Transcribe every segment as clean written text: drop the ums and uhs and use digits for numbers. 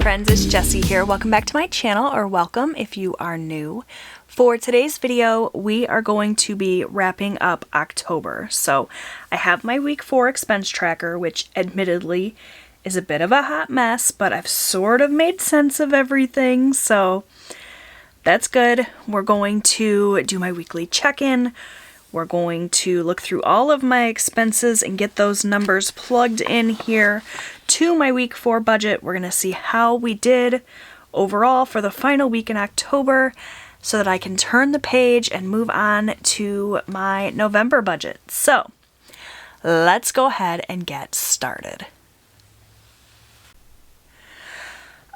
friends, it's Jessie here. Welcome back to my channel, or welcome if you are new. For today's video, we are going to be wrapping up October. So I have my week 4 expense tracker, which admittedly is a bit of a hot mess, but I've sort of made sense of everything, so that's good. We're going to do my weekly check-in. We're going to look through all of my expenses and get those numbers plugged in here to my week 4 budget. We're going to see how we did overall for the final week in October so that I can turn the page and move on to my November budget. So let's go ahead and get started.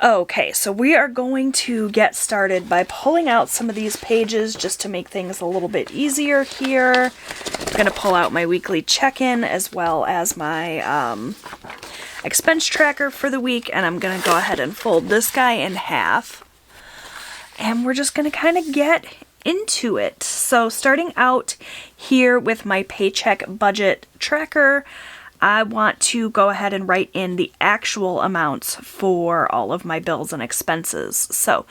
Okay, so we are going to get started by pulling out some of these pages just to make things a little bit easier here. I'm going to pull out my weekly check-in as well as my expense tracker for the week, and I'm going to go ahead and fold this guy in half. And we're just going to kind of get into it. So starting out here with my paycheck budget tracker, I want to go ahead and write in the actual amounts for all of my bills and expenses. So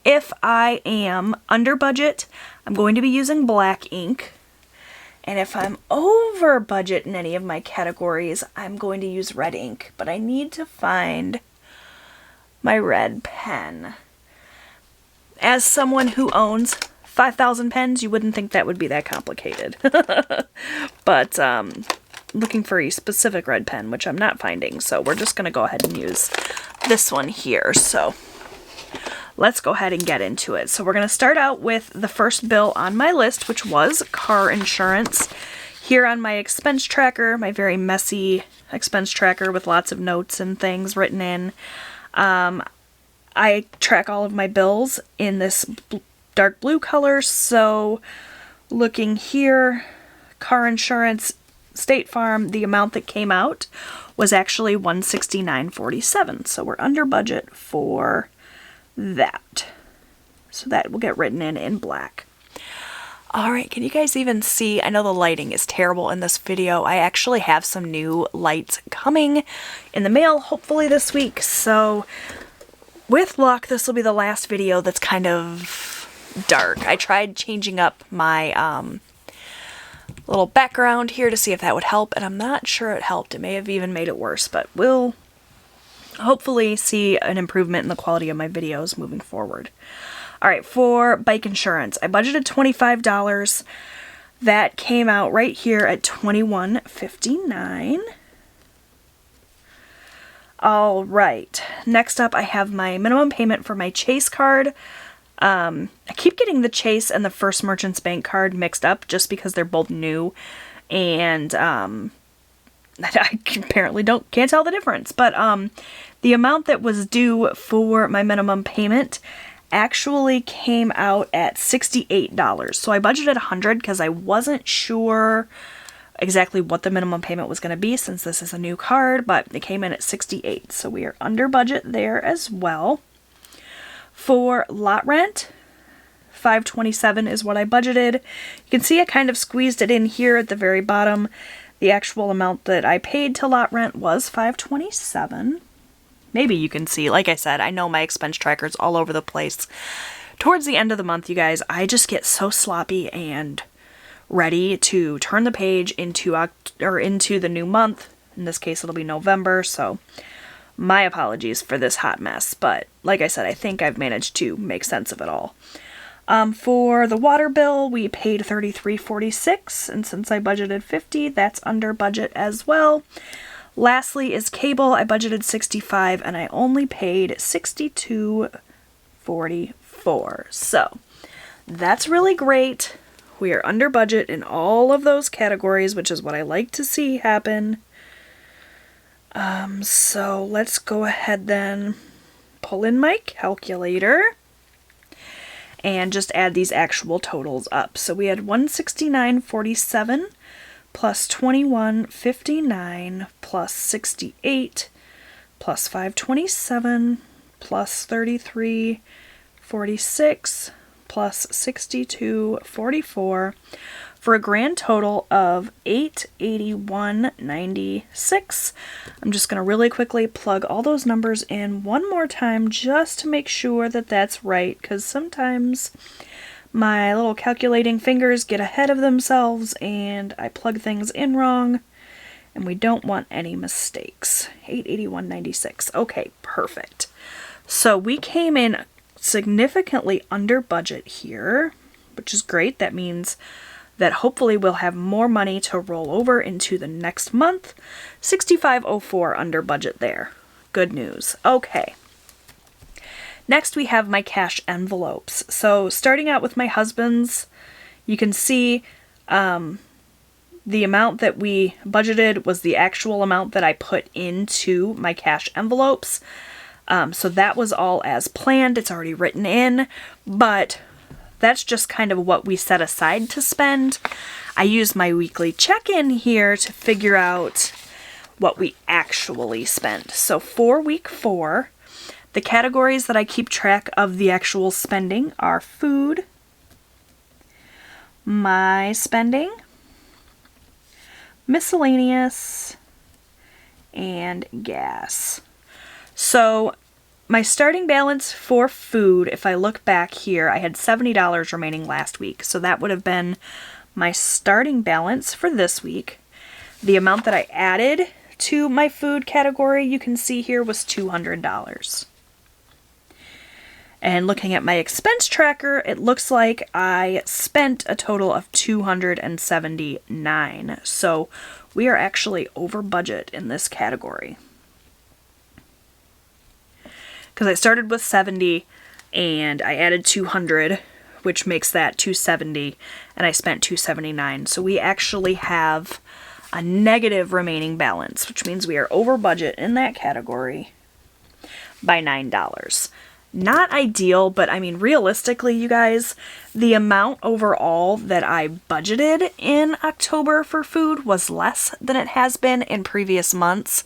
if I am under budget, I'm going to be using black ink. And if I'm over budget in any of my categories, I'm going to use red ink. But I need to find my red pen. As someone who owns 5,000 pens, you wouldn't think that would be that complicated. But looking for a specific red pen, which I'm not finding, so we're just going to go ahead and use this one here. So let's go ahead and get into it. So we're going to start out with the first bill on my list, which was car insurance. Here on my expense tracker, my very messy expense tracker with lots of notes and things written in, I track all of my bills in this dark blue color. So looking here, car insurance, State Farm, the amount that came out was actually $169.47, so we're under budget for that. So that will get written in black. Alright, can you guys even see? I know the lighting is terrible in this video. I actually have some new lights coming in the mail, hopefully this week, so with luck, this will be the last video that's kind of dark. I tried changing up my little background here to see if that would help, and I'm not sure it helped. It may have even made it worse, but we'll hopefully see an improvement in the quality of my videos moving forward. Alright, for bike insurance, I budgeted $25. That came out right here at $21.59. Alright, next up I have my minimum payment for my Chase card. I keep getting the Chase and the First Merchants Bank card mixed up just because they're both new, and I apparently can't tell the difference. But the amount that was due for my minimum payment actually came out at $68. So I budgeted $100 because I wasn't sure exactly what the minimum payment was going to be since this is a new card, but it came in at $68. So we are under budget there as well. For lot rent, $527 is what I budgeted. You can see I kind of squeezed it in here at the very bottom. The actual amount that I paid to lot rent was $527. Maybe you can see, like I said, I know my expense tracker's all over the place. Towards the end of the month, you guys, I just get so sloppy and ready to turn the page into the new month. In this case, it'll be November, so my apologies for this hot mess, but like I said, I think I've managed to make sense of it all. For the water bill, we paid $33.46, and since I budgeted $50, that's under budget as well. Lastly is cable. I budgeted $65, and I only paid $62.44. So that's really great. We are under budget in all of those categories, which is what I like to see happen. So let's go ahead then, pull in my calculator and just add these actual totals up. So we had $169.47 plus $21.59 plus $68 plus $527 plus $33.46 plus $62.44 for a grand total of $881.96. I'm just going to really quickly plug all those numbers in one more time just to make sure that that's right, because sometimes my little calculating fingers get ahead of themselves and I plug things in wrong, and we don't want any mistakes. $881.96. Okay, perfect. So we came in significantly under budget here, which is great. That means that hopefully we'll have more money to roll over into the next month. $65.04 under budget there. Good news. Okay. Next we have my cash envelopes. So starting out with my husband's, you can see the amount that we budgeted was the actual amount that I put into my cash envelopes. So that was all as planned. It's already written in, but that's just kind of what we set aside to spend. I use my weekly check-in here to figure out what we actually spent. So for week 4, the categories that I keep track of the actual spending are food, my spending, miscellaneous, and gas. So my starting balance for food, if I look back here, I had $70 remaining last week. So that would have been my starting balance for this week. The amount that I added to my food category, you can see here, was $200. And looking at my expense tracker, it looks like I spent a total of $279. So we are actually over budget in this category. Because I started with 70 and I added 200, which makes that 270, and I spent 279. So we actually have a negative remaining balance, which means we are over budget in that category by $9. Not ideal, but I mean, realistically, you guys, the amount overall that I budgeted in October for food was less than it has been in previous months.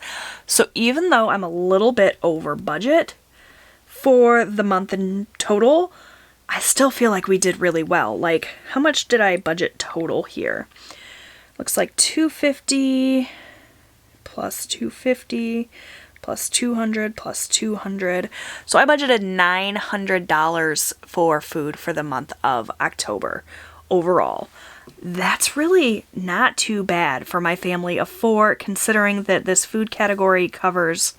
So even though I'm a little bit over budget for the month in total, I still feel like we did really well. Like, how much did I budget total here? Looks like $250 plus $250 plus $200 plus $200. So I budgeted $900 for food for the month of October overall. That's really not too bad for my family of 4, considering that this food category covers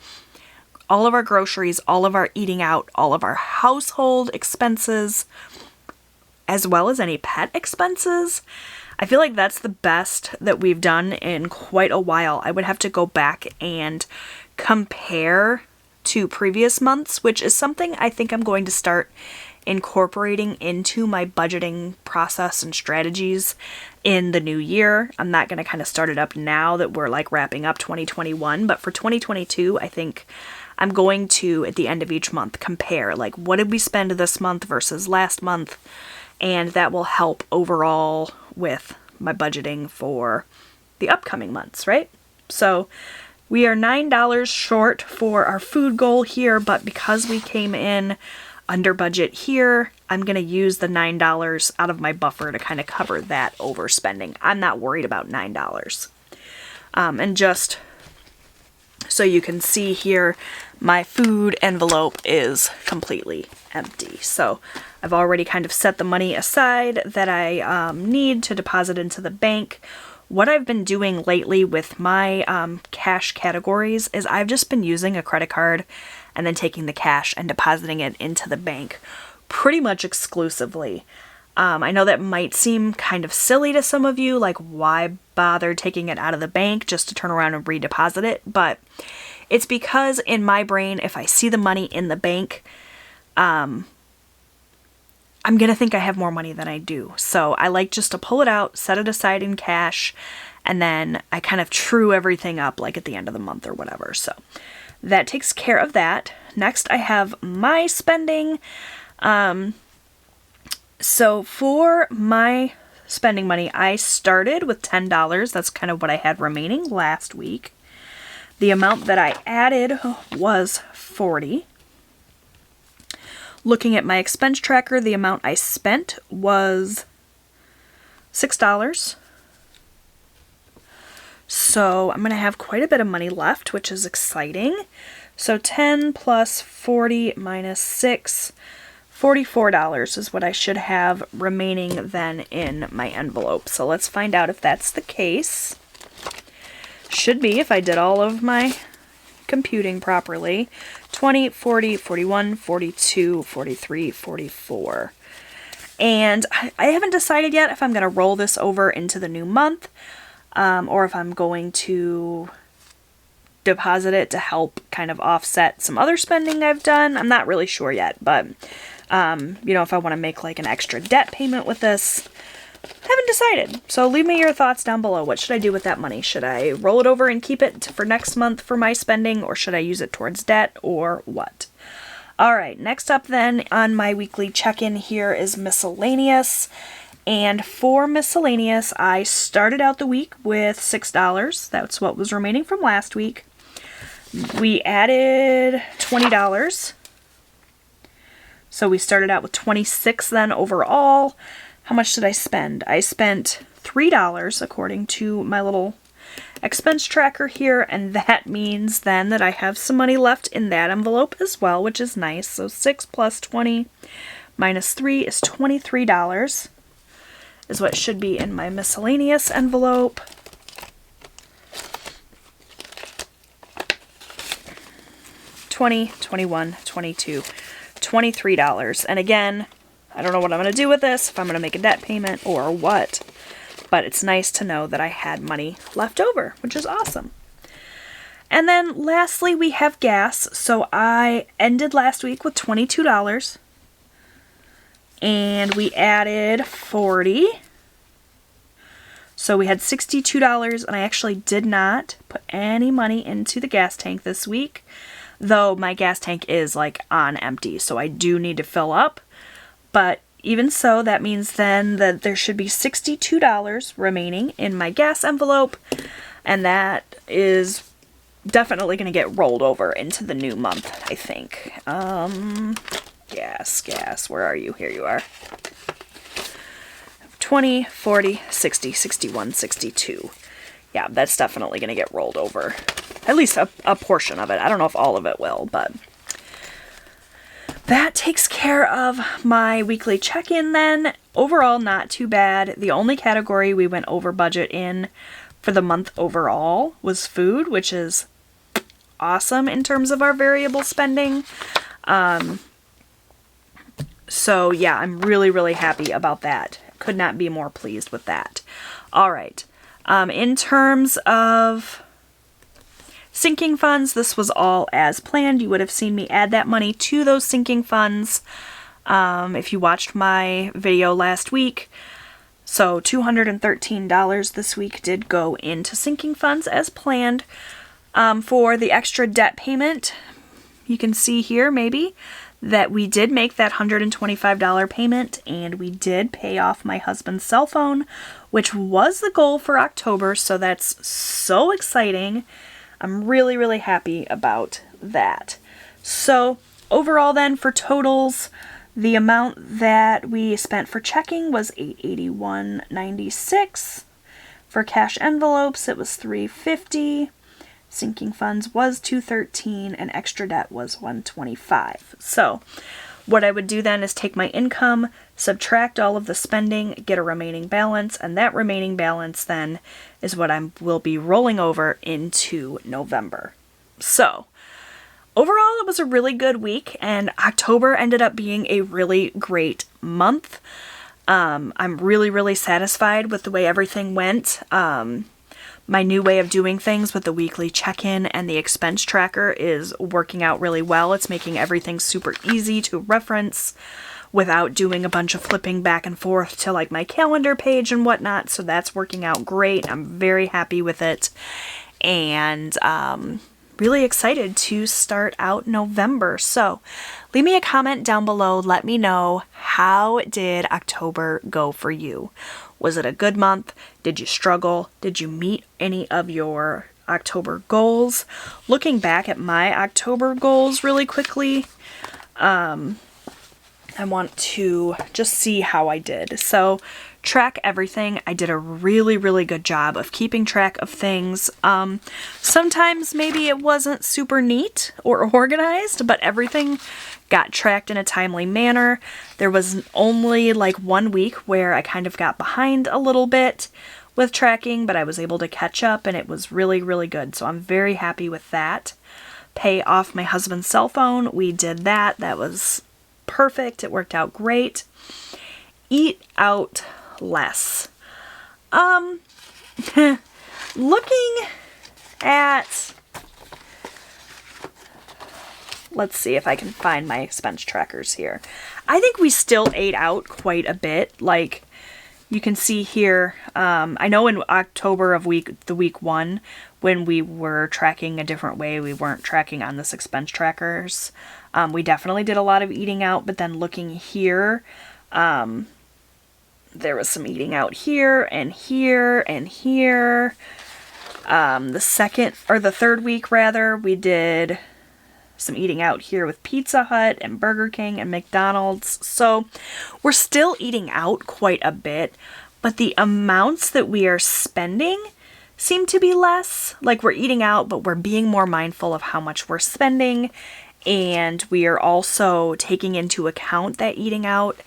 all of our groceries, all of our eating out, all of our household expenses, as well as any pet expenses. I feel like that's the best that we've done in quite a while. I would have to go back and compare to previous months, which is something I think I'm going to start incorporating into my budgeting process and strategies in the new year. I'm not going to kind of start it up now that we're like wrapping up 2021, but for 2022, I think I'm going to, at the end of each month, compare, like, what did we spend this month versus last month, and that will help overall with my budgeting for the upcoming months, right? So we are $9 short for our food goal here, but because we came in under budget here, I'm going to use the $9 out of my buffer to kind of cover that overspending. I'm not worried about $9. And just so you can see here, my food envelope is completely empty. So I've already kind of set the money aside that I need to deposit into the bank. What I've been doing lately with my cash categories is I've just been using a credit card and then taking the cash and depositing it into the bank pretty much exclusively. I know that might seem kind of silly to some of you, like, why bother taking it out of the bank just to turn around and redeposit it? But it's because in my brain, if I see the money in the bank, I'm going to think I have more money than I do. So I like just to pull it out, set it aside in cash, and then I kind of true everything up like at the end of the month or whatever. So that takes care of that. Next, I have my spending. So for my spending money, I started with $10. That's kind of what I had remaining last week. The amount that I added was $40. Looking at my expense tracker, the amount I spent was $6. So I'm going to have quite a bit of money left, which is exciting. So 10 plus 40 minus 6, $44 is what I should have remaining then in my envelope. So let's find out if that's the case. Should be if I did all of my computing properly. 20, 40, 41, 42, 43, 44. And I haven't decided yet if I'm going to roll this over into the new month, or if I'm going to deposit it to help kind of offset some other spending I've done. I'm not really sure yet, but you know, if I want to make like an extra debt payment with this, haven't decided. So leave me your thoughts down below. What should I do with that money? Should I roll it over and keep it for next month for my spending, or should I use it towards debt, or what? All right, next up then on my weekly check-in here is miscellaneous. And for miscellaneous, I started out the week with $6. That's what was remaining from last week. We added $20. So we started out with $26 then overall. How much did I spend? I spent $3 according to my little expense tracker here, and that means then that I have some money left in that envelope as well, which is nice. So 6 plus 20 minus 3 is $23 is what should be in my miscellaneous envelope. $20, $21, $22, $23. And again, I don't know what I'm going to do with this, if I'm going to make a debt payment or what, but it's nice to know that I had money left over, which is awesome. And then lastly, we have gas. So I ended last week with $22, and we added 40. So we had $62, and I actually did not put any money into the gas tank this week, though my gas tank is like on empty, so I do need to fill up. But even so, that means then that there should be $62 remaining in my gas envelope, and that is definitely going to get rolled over into the new month, I think. Gas, where are you? Here you are. 20, 40, 60, 61, 62. Yeah, that's definitely going to get rolled over. At least a portion of it. I don't know if all of it will, but that takes care of my weekly check-in then. Overall, not too bad. The only category we went over budget in for the month overall was food, which is awesome in terms of our variable spending. So yeah, I'm really, really happy about that. Could not be more pleased with that. All right. In terms of sinking funds, this was all as planned. You would have seen me add that money to those sinking funds if you watched my video last week. So $213 this week did go into sinking funds as planned. For the extra debt payment, you can see here maybe that we did make that $125 payment, and we did pay off my husband's cell phone, which was the goal for October, so that's so exciting. I'm really, really happy about that. So overall then, for totals, the amount that we spent for checking was $881.96. For cash envelopes, it was $350. Sinking funds was $213, and extra debt was $125. So what I would do then is take my income, subtract all of the spending, get a remaining balance, and that remaining balance then is what I will be rolling over into November. So overall, it was a really good week, and October ended up being a really great month. I'm really, really satisfied with the way everything went. My new way of doing things with the weekly check-in and the expense tracker is working out really well. It's making everything super easy to reference without doing a bunch of flipping back and forth to like my calendar page and whatnot. So that's working out great. I'm very happy with it, and really excited to start out November. So leave me a comment down below. Let me know, how did October go for you? Was it a good month? Did you struggle? Did you meet any of your October goals? Looking back at my October goals really quickly, I want to just see how I did. So track everything. I did a really, really good job of keeping track of things. Sometimes maybe it wasn't super neat or organized, but everything got tracked in a timely manner. There was only like 1 week where I kind of got behind a little bit with tracking, but I was able to catch up and it was really, really good. So I'm very happy with that. Pay off my husband's cell phone. We did that. That was perfect. It worked out great. Eat out less. Looking at, let's see if I can find my expense trackers here. I think we still ate out quite a bit. Like you can see here, I know in October of week 1, when we were tracking a different way, we weren't tracking on this expense trackers. We definitely did a lot of eating out, but then looking here, there was some eating out here and here and here. The third week rather, we did some eating out here with Pizza Hut and Burger King and McDonald's. So we're still eating out quite a bit, but the amounts that we are spending seem to be less. Like we're eating out, but we're being more mindful of how much we're spending. And we are also taking into account that eating out,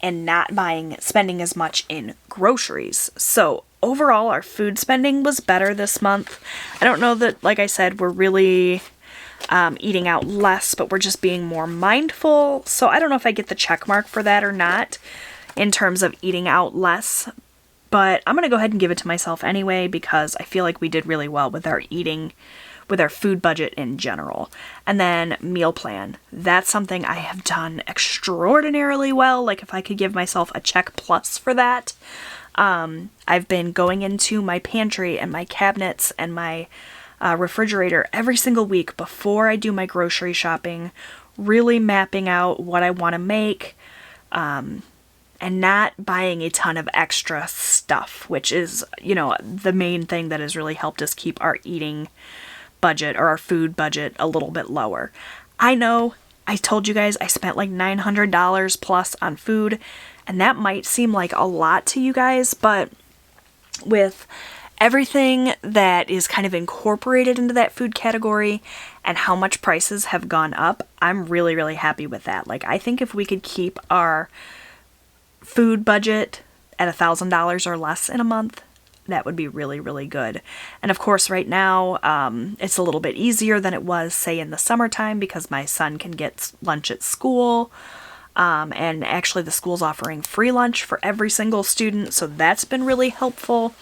and not spending as much in groceries. So overall, our food spending was better this month. I don't know that, like I said, we're really eating out less, but we're just being more mindful. So I don't know if I get the check mark for that or not in terms of eating out less, but I'm going to go ahead and give it to myself anyway because I feel like we did really well with our food budget in general. And then meal plan. That's something I have done extraordinarily well. Like if I could give myself a check plus for that. I've been going into my pantry and my cabinets and my refrigerator every single week before I do my grocery shopping, really mapping out what I want to make, and not buying a ton of extra stuff, which is, the main thing that has really helped us keep our eating budget or our food budget a little bit lower. I know I told you guys I spent like $900 plus on food, and that might seem like a lot to you guys, but with everything that is kind of incorporated into that food category and how much prices have gone up, I'm really, really happy with that. Like I think if we could keep our food budget at $1,000 or less in a month, that would be really, really good. And of course, right now, it's a little bit easier than it was, say, in the summertime because my son can get lunch at school. And actually, the school's offering free lunch for every single student, so that's been really helpful.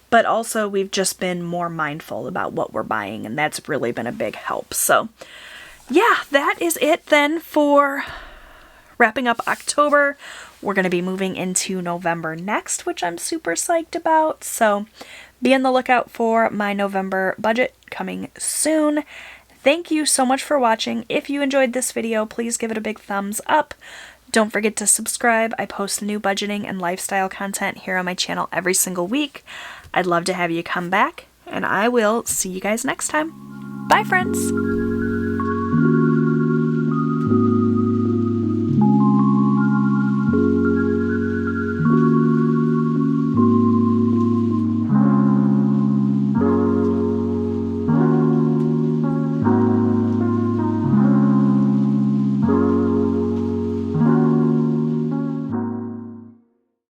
But also, we've just been more mindful about what we're buying, and that's really been a big help. So, yeah, that is it then for wrapping up October. We're going to be moving into November next, which I'm super psyched about. So be on the lookout for my November budget coming soon. Thank you so much for watching. If you enjoyed this video, please give it a big thumbs up. Don't forget to subscribe. I post new budgeting and lifestyle content here on my channel every single week. I'd love to have you come back, and I will see you guys next time. Bye, friends!